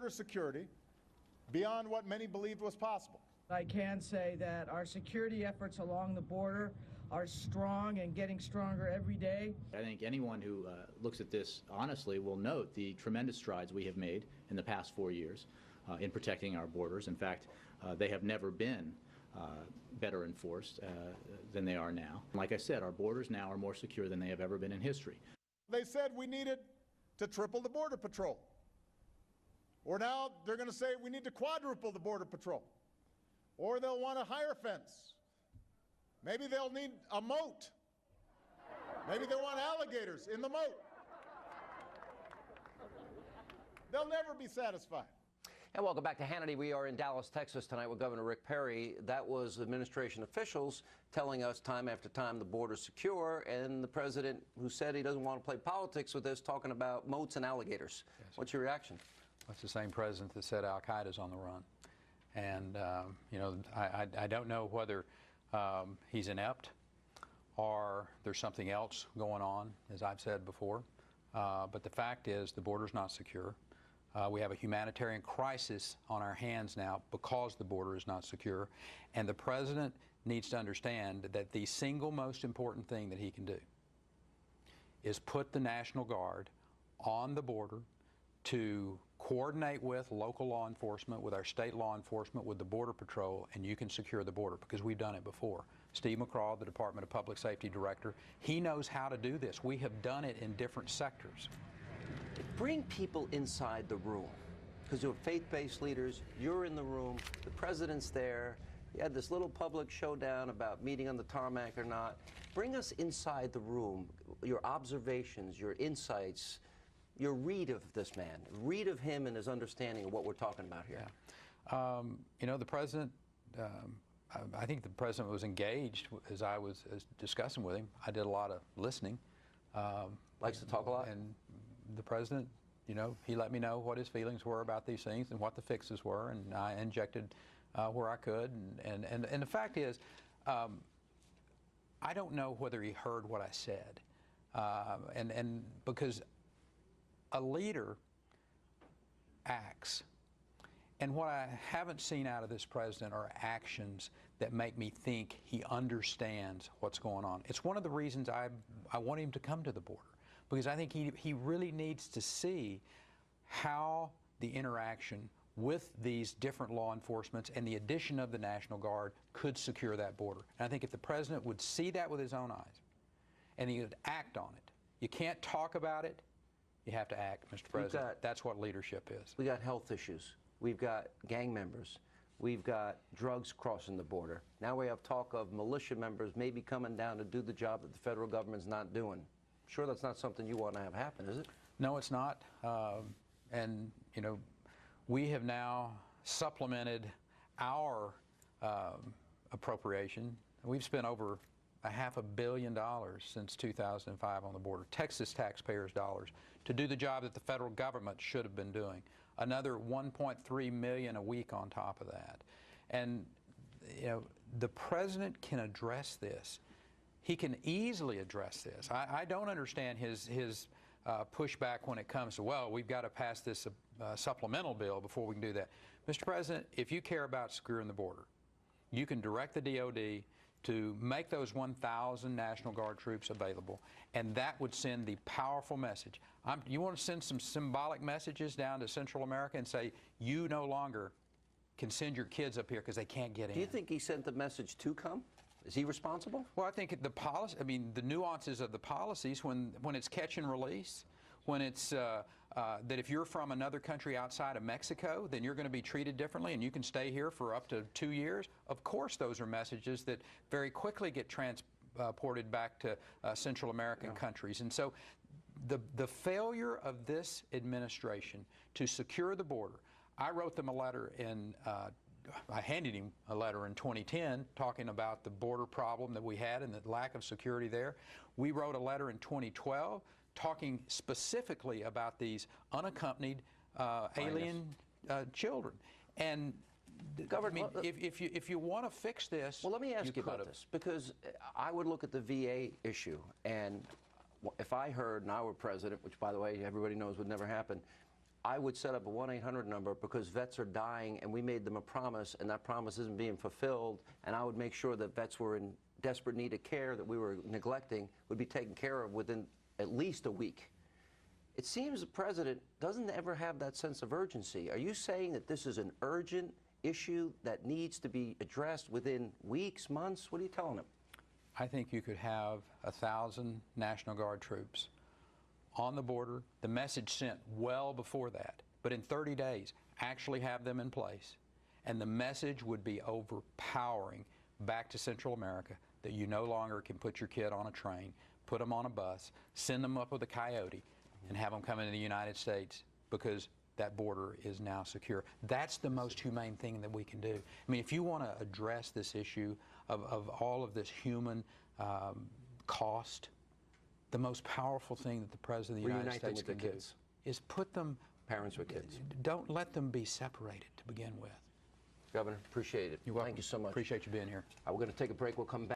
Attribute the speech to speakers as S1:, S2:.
S1: border security beyond what many believed was possible.
S2: I can say that our security efforts along the border are strong and getting stronger every day.
S3: I think anyone who looks at this honestly will note the tremendous strides we have made in the past 4 years in protecting our borders. In fact, they have never been better enforced than they are now. Like I said, our borders now are more secure than they have ever been in history.
S1: They said we needed to triple the Border Patrol. Or now they're going to say we need to quadruple the Border Patrol. Or they'll want a higher fence. Maybe they'll need a moat. Maybe they want alligators in the moat. They'll never be satisfied.
S4: And welcome back to Hannity. We are in Dallas, Texas tonight with Governor Rick Perry. That was administration officials telling us time after time the border's secure, and the president, who said he doesn't want to play politics with this, talking about moats and alligators. Yes. What's your reaction?
S5: That's the same president that said Al-Qaeda's on the run. And, you know, I don't know whether he's inept or there's something else going on, as I've said before. But the fact is the border's not secure. We have a humanitarian crisis on our hands now because the border is not secure. And the president needs to understand that the single most important thing that he can do is put the National Guard on the border to coordinate with local law enforcement, with our state law enforcement, with the Border Patrol, and you can secure the border because we've done it before. Steve McCraw, the Department of Public Safety Director, he knows how to do this. We have done it in different sectors.
S4: Bring people inside the room, because you're faith-based leaders, you're in the room, the president's there, you had this little public showdown about meeting on the tarmac or not. Bring us inside the room, your observations, your insights, your read of this man, read of him and his understanding of what we're talking about here.
S5: Yeah. You know, the president, I think the president was engaged as I was discussing with him. I did a lot of listening.
S4: Likes to talk a lot?
S5: And the president, you know, he let me know what his feelings were about these things and what the fixes were, and I injected where I could. And the fact is, I don't know whether he heard what I said, and because a leader acts, and what I haven't seen out of this president are actions that make me think he understands what's going on. It's one of the reasons I want him to come to the border, because I think he really needs to see how the interaction with these different law enforcements and the addition of the National Guard could secure that border. And I think if the president would see that with his own eyes and he would act on it, you can't talk about it, you have to act, Mr. President. That's what leadership is.
S4: We got health issues. We've got gang members. We've got drugs crossing the border. Now we have talk of militia members maybe coming down to do the job that the federal government's not doing. Sure, that's not something you want to have happen, is it?
S5: No, it's not. And, you know, we have now supplemented our appropriation. We've spent over $500 million since 2005 on the border, Texas taxpayers' dollars, to do the job that the federal government should have been doing. Another $1.3 million a week on top of that. And, you know, the president can address this. He can easily address this. I don't understand his pushback when it comes to, well, we've got to pass this supplemental bill before we can do that. Mr. President, if you care about securing the border, you can direct the DOD to make those 1,000 National Guard troops available, and that would send the powerful message. You want to send some symbolic messages down to Central America and say, you no longer can send your kids up here because they can't get in.
S4: Do you think he sent the message to come? Is he responsible?
S5: Well, I think the policy, I mean, the nuances of the policies, when it's catch and release, when it's that if you're from another country outside of Mexico, then you're going to be treated differently and you can stay here for up to 2 years. Of course, those are messages that very quickly get transported back to Central American countries. And so the failure of this administration to secure the border, I wrote them a letter in I handed him a letter in 2010 talking about the border problem that we had and the lack of security there. We wrote a letter in 2012 talking specifically about these unaccompanied alien children. And Governor, I mean, if you want to fix this,
S4: well, let me ask you about this, because I would look at the VA issue, and if I heard and I were president, which by the way everybody knows would never happen, I would set up a 1-800 number because vets are dying and we made them a promise and that promise isn't being fulfilled, and I would make sure that vets were in desperate need of care that we were neglecting would be taken care of within at least a week. It seems the president doesn't ever have that sense of urgency. Are you saying that this is an urgent issue that needs to be addressed within weeks, months? What are you telling him?
S5: I think you could have 1,000 National Guard troops on the border, the message sent well before that, but in 30 days, actually have them in place, and the message would be overpowering back to Central America that you no longer can put your kid on a train, put them on a bus, send them up with a coyote, and have them come into the United States because that border is now secure. That's the most humane thing that we can do. I mean, if you want to address this issue of all of this human cost, the most powerful thing that the President of the United States can do is put them,
S4: parents with kids.
S5: Don't let them be separated to begin with.
S4: Governor, appreciate it.
S5: You're welcome.
S4: Thank you so much.
S5: Appreciate you being here.
S4: We're going to take a break. We'll come back.